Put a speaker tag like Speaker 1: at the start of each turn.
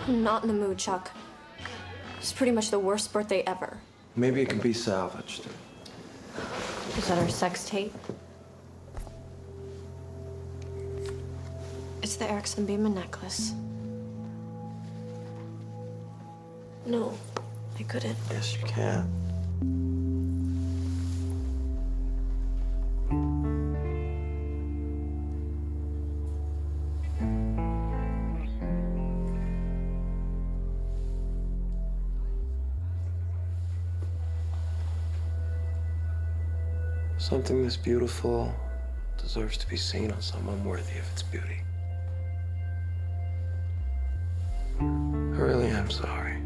Speaker 1: I'm not in the mood, Chuck. It's pretty much the worst birthday ever.
Speaker 2: Maybe it can be salvaged.
Speaker 1: Is that our sex tape? It's the Erickson Beeman necklace. No, I couldn't.
Speaker 2: Yes, you can. Something this beautiful deserves to be seen on someone worthy of its beauty. I really am sorry.